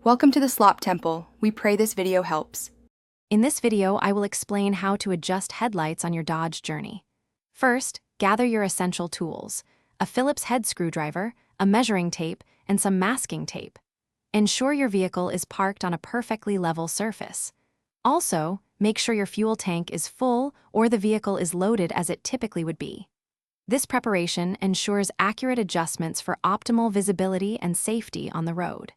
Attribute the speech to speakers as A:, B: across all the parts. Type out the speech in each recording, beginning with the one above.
A: Welcome to the Slop Temple. We pray this video helps.
B: In this video, I will explain how to adjust headlights on your Dodge Journey. First, gather your essential tools: a Phillips head screwdriver, a measuring tape, and some masking tape. Ensure your vehicle is parked on a perfectly level surface. Also, make sure your fuel tank is full or the vehicle is loaded as it typically would be. This preparation ensures accurate adjustments for optimal visibility and safety on the road.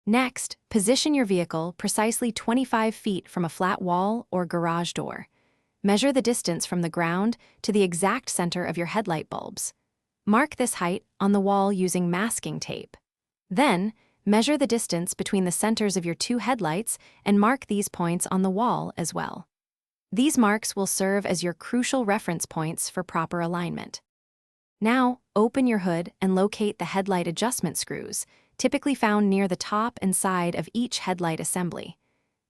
B: Next, position your vehicle precisely 25 feet from a flat wall or garage door. Measure the distance from the ground to the exact center of your headlight bulbs. Mark this height on the wall using masking tape. Then, measure the distance between the centers of your two headlights and mark these points on the wall as well. These marks will serve as your crucial reference points for proper alignment. Now, open your hood and locate the headlight adjustment screws, typically found near the top and side of each headlight assembly.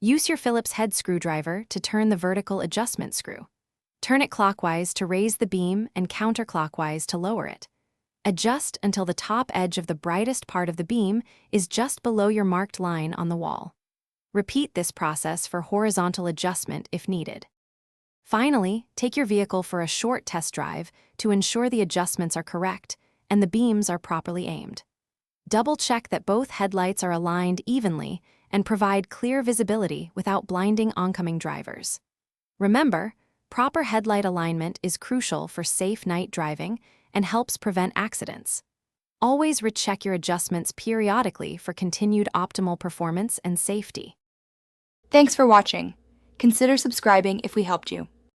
B: Use your Phillips head screwdriver to turn the vertical adjustment screw. Turn it clockwise to raise the beam and counterclockwise to lower it. Adjust until the top edge of the brightest part of the beam is just below your marked line on the wall. Repeat this process for horizontal adjustment if needed. Finally, take your vehicle for a short test drive to ensure the adjustments are correct and the beams are properly aimed. Double-check that both headlights are aligned evenly and provide clear visibility without blinding oncoming drivers. Remember, proper headlight alignment is crucial for safe night driving and helps prevent accidents. Always recheck your adjustments periodically for continued optimal performance and safety.
A: Thanks for watching. Consider subscribing if we helped you.